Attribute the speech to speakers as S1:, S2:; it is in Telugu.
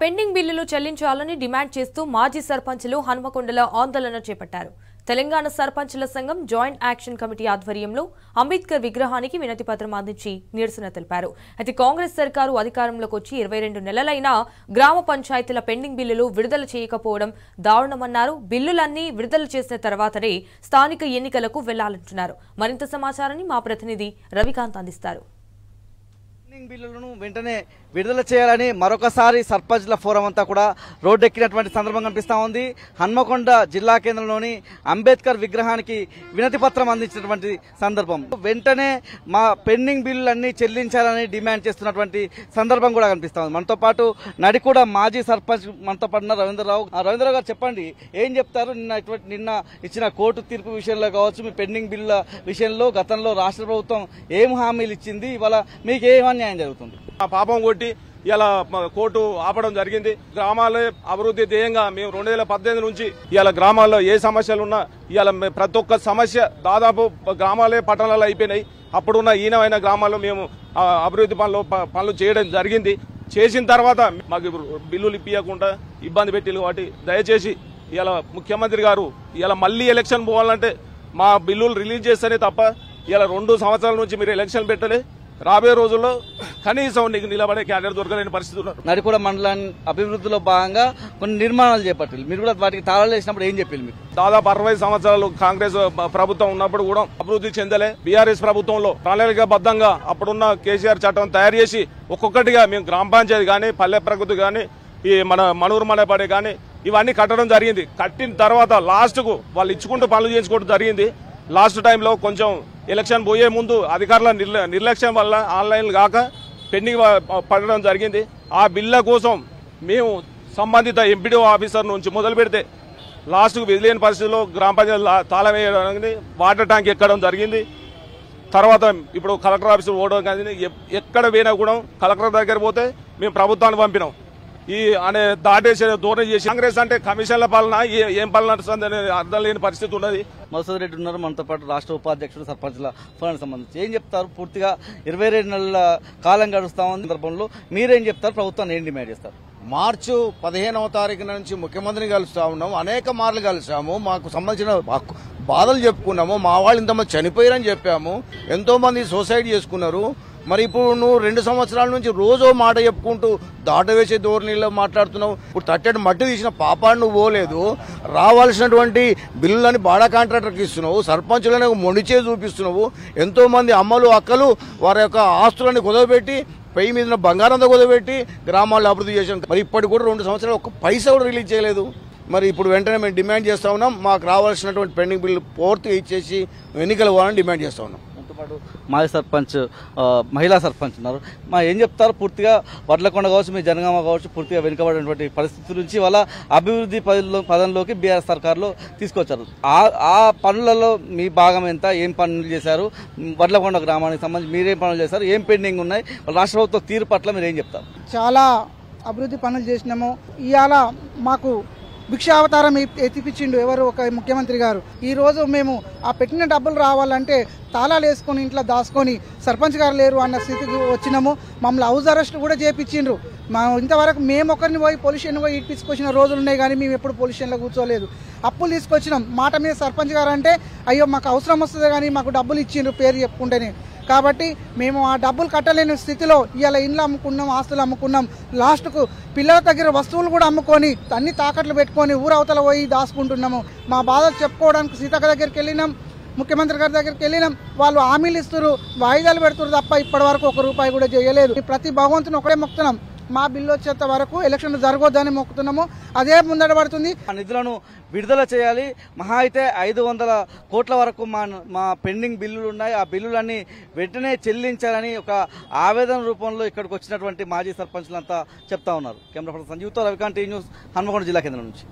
S1: పెండింగ్ బిల్లులు చెల్లించాలని డిమాండ్ చేస్తూ మాజీ సర్పంచులు హన్మకొండలో ఆందోళన చేపట్టారు. తెలంగాణ సర్పంచుల సంఘం జాయింట్ యాక్షన్ కమిటీ ఆధ్వర్యంలో అంబేద్కర్ విగ్రహానికి వినతి పత్రం అందించి నిరసన తెలిపారు. అయితే కాంగ్రెస్ సర్కారు అధికారంలోకి వచ్చి 22 నెలలైనా గ్రామ పంచాయతీల పెండింగ్ బిల్లులు విడుదల చేయకపోవడం దారుణమన్నారు. బిల్లులన్నీ విడుదల చేసిన తర్వాతనే స్థానిక ఎన్నికలకు వెళ్లాలంటున్నారు. మరింత సమాచారాన్ని మా ప్రతినిధి రవికాంత్ అందిస్తారు.
S2: బిల్లులను వెంటనే విడుదల చేయాలని మరొకసారి సర్పంచ్ల ఫోరం అంతా కూడా రోడ్డెక్కినటువంటి సందర్భం కనిపిస్తా ఉంది. హన్మకొండ జిల్లా కేంద్రంలోని అంబేద్కర్ విగ్రహానికి వినతి పత్రం అందించినటువంటి సందర్భం. వెంటనే మా పెండింగ్ బిల్లులన్నీ చెల్లించాలని డిమాండ్ చేస్తున్నటువంటి సందర్భం కూడా కనిపిస్తా ఉంది. మనతో పాటు నడికూడ మాజీ సర్పంచ్ మనతో పాటు రవీంద్రరావు గారు, చెప్పండి, ఏం చెప్తారు? నిన్న ఇచ్చిన కోర్టు తీర్పు విషయంలో కావచ్చు, మీ పెండింగ్ బిల్లుల విషయంలో గతంలో రాష్ట్ర ప్రభుత్వం ఏం హామీలు ఇచ్చింది, ఇవాళ మీకు ఏం అన్యాయం జరుగుతుంది?
S3: పాపం కొట్టి ఇలా కోర్టు ఆపడం జరిగింది. గ్రామాలే అభివృద్ధి ధ్యేయంగా మేము 2018 నుంచి ఇలా గ్రామాల్లో ఏ సమస్యలు ఉన్నా ఇలా ప్రతి ఒక్క సమస్య దాదాపు గ్రామాలే పట్టణాలు అయిపోయినాయి. అప్పుడున్న ఈనమైన గ్రామాల్లో మేము అభివృద్ధి పనులు చేయడం జరిగింది. చేసిన తర్వాత మాకు బిల్లులు ఇప్పించకుండా ఇబ్బంది పెట్టింది. కాబట్టి దయచేసి ఇలా ముఖ్యమంత్రి గారు ఇలా మళ్ళీ ఎలక్షన్ పోవాలంటే మా బిల్లులు రిలీజ్ చేస్తేనే తప్ప ఇలా 2 సంవత్సరాల నుంచి మీరు ఎలక్షన్ పెట్టలే. రాబోయే రోజుల్లో కనీసం నీకు నిలబడే క్యాడర్ దొరకలేని పరిస్థితి ఉన్నారు.
S2: నడికూడ మండలాన్ని అభివృద్ధిలో భాగంగా కొన్ని నిర్మాణాలు చేపట్టారు. మీరు కూడా వాటికి తాళాలు వేసినప్పుడు ఏం చెప్పారు? మీకు
S3: దాదాపు 60 సంవత్సరాలు కాంగ్రెస్ ప్రభుత్వం ఉన్నప్పుడు కూడా అభివృద్ధి చెందలే. బీఆర్ఎస్ ప్రభుత్వంలో ప్రణాళికాబద్ధంగా అప్పుడున్న కేసీఆర్ చట్టం తయారు చేసి ఒక్కొక్కటిగా మేము గ్రామ పంచాయతీ కానీ, పల్లె ప్రగతి కానీ, ఈ మన మనూరు మనపడే కానీ ఇవన్నీ కట్టడం జరిగింది. కట్టిన తర్వాత లాస్ట్ కు వాళ్ళు ఇచ్చుకుంటూ పనులు చేయించుకోవడం జరిగింది. లాస్ట్ టైంలో కొంచెం ఎలక్షన్ పోయే ముందు అధికారుల నిర్లక్ష్యం వల్ల ఆన్లైన్ కాక పెండింగ్ పడడం జరిగింది. ఆ బిల్ల కోసం మేము సంబంధిత ఎంపీడీఓ ఆఫీసర్ నుంచి మొదలు పెడితే లాస్ట్కు విధులేని పరిస్థితుల్లో గ్రామ పంచాయతీ తాళం వేయడం, వాటర్ ట్యాంక్ ఎక్కడం జరిగింది. తర్వాత ఇప్పుడు కలెక్టర్ ఆఫీసు పోవడం కానీ ఎక్కడ పోయినా కూడా కలెక్టర్ దగ్గర పోతే మేము ప్రభుత్వాన్ని పంపినాం. ఈ అనే దాటేసి దూరం చేసి కాంగ్రెస్ అంటే కమిషన్ల పాలన ఏం పాలన నడుస్తుంది అనేది అర్థం లేని పరిస్థితి ఉన్నది.
S2: మధుసూదన్ రెడ్డి ఉన్నారు మనతో పాటు, రాష్ట్ర ఉపాధ్యక్షుడు సర్పంచ్ల ఫోరానికి సంబంధించి ఏం చెప్తారు? పూర్తిగా 22 నెలల కాలం గడుస్తా ఉన్న సందర్భంలో మీరేం చెప్తారు? ప్రభుత్వాన్ని ఏం డిమాండ్ చేస్తారు?
S4: మార్చి 15వ తారీఖు నుంచి ముఖ్యమంత్రిని కలుస్తా ఉన్నాము, అనేక మార్లు కలిసాము, మాకు సంబంధించిన బాధలు చెప్పుకున్నాము, మా వాళ్ళు ఇంతమంది చనిపోయారని చెప్పాము, ఎంతో మంది సూసైడ్ చేసుకున్నారు. మరి ఇప్పుడు నువ్వు 2 సంవత్సరాల నుంచి రోజో మాట చెప్పుకుంటూ దాటవేసే ధోరణిలో మాట్లాడుతున్నావు. ఇప్పుడు తట్టెడు మట్టి తీసిన పాపాన్ని నువ్వు పోలేదు. రావాల్సినటువంటి బిల్లులని బాడా కాంట్రాక్టర్కి ఇస్తున్నావు, సర్పంచులను మొండిచే చూపిస్తున్నావు. ఎంతో మంది అమ్మలు అక్కలు వారి యొక్క ఆస్తులని కుదవబెట్టి పెయ్యి మీద బంగారంతో కుదవబెట్టి గ్రామాల్లో అభివృద్ధి చేశాం. మరి ఇప్పటికి కూడా 2 సంవత్సరాలు ఒక్క పైసా కూడా రిలీజ్ చేయలేదు. మరి ఇప్పుడు వెంటనే మేము డిమాండ్ చేస్తా ఉన్నాం, మాకు రావాల్సినటువంటి పెండింగ్ బిల్లు పూర్తిగా ఇచ్చేసి ఎన్నికలు పోవాలని డిమాండ్ చేస్తా ఉన్నాం.
S2: మాజీ సర్పంచ్, మహిళా సర్పంచ్ ఉన్నారు. మా ఏం చెప్తారు? పూర్తిగా వడ్లకొండ కావచ్చు, మీ జనగామ కావచ్చు, పూర్తిగా వెనుకబడినటువంటి పరిస్థితి నుంచి వాళ్ళ అభివృద్ధి పదంలోకి బీఆర్ఎస్ సర్కార్లో తీసుకొచ్చారు. ఆ పనులలో మీ భాగం ఎంత? ఏం పనులు చేశారు? వడ్లకొండ గ్రామానికి సంబంధించి మీరేం పనులు చేశారు? ఏం పెండింగ్ ఉన్నాయి? రాష్ట్ర ప్రభుత్వ తీరు పట్ల మీరు ఏం చెప్తారు?
S5: చాలా అభివృద్ధి పనులు చేసినాము. ఇవాళ మాకు భిక్షావతారం ఎత్తిపించిండు ఎవరు? ఒక ముఖ్యమంత్రి గారు. ఈ రోజు మేము ఆ పెట్టిన డబ్బులు రావాలంటే తాళాలు వేసుకొని ఇంట్లో దాచుకొని సర్పంచ్ గారు లేరు అన్న స్థితికి వచ్చినాము. మమ్మల్ని హౌస్ అరెస్ట్ కూడా చేయించిండ్రు. ఇంతవరకు మేము ఒకరిని పోయి పొల్యూషన్ పోయి ఇప్పించుకొచ్చిన రోజులు ఉన్నాయి, కానీ మేము ఎప్పుడు పొల్యూషన్లో కూర్చోలేదు. అప్పులు తీసుకొచ్చినాం మాట మీద సర్పంచ్ గారు అంటే అయ్యో మాకు అవసరం వస్తుంది కానీ మాకు డబ్బులు ఇచ్చిండ్రు పేరు చెప్పుకుంటేనే. కాబట్టి మేము ఆ డబ్బులు కట్టలేని స్థితిలో ఇవాళ ఇండ్లు అమ్ముకున్నాం, ఆస్తులు అమ్ముకున్నాం. లాస్ట్కు పిల్లల దగ్గర వస్తువులు కూడా అమ్ముకొని అన్ని తాకట్లు పెట్టుకొని ఊరవతల పోయి దాచుకుంటున్నాము. మా బాధలు చెప్పుకోవడానికి సీతక్క దగ్గరికి వెళ్ళినాం, ముఖ్యమంత్రి గారి దగ్గరికి వెళ్ళినాం. వాళ్ళు హామీలు ఇస్తారు, వాయిదాలు పెడుతున్నారు తప్ప ఇప్పటి వరకు 1 రూపాయి కూడా చేయలేదు. ప్రతి భగవంతుని ఒకటే మొక్కుతున్నాం, మా బిల్లు వచ్చేంత వరకు ఎలక్షన్ జరగొద్దని మొక్కుతున్నాము. అదే ముందట పడుతుంది.
S2: నిధులను విడుదల చేయాలి. మహా అయితే 500 కోట్ల వరకు మా పెండింగ్ బిల్లులు ఉన్నాయి. ఆ బిల్లులన్నీ వెంటనే చెల్లించాలని ఒక ఆవేదన రూపంలో ఇక్కడికి వచ్చినటువంటి మాజీ సర్పంచ్లంతా చెప్తా ఉన్నారు. కెమెరా పర్సన్ సంజీవ్తో రవికాంత్, న్యూస్, హన్మకొండ జిల్లా కేంద్రం నుంచి.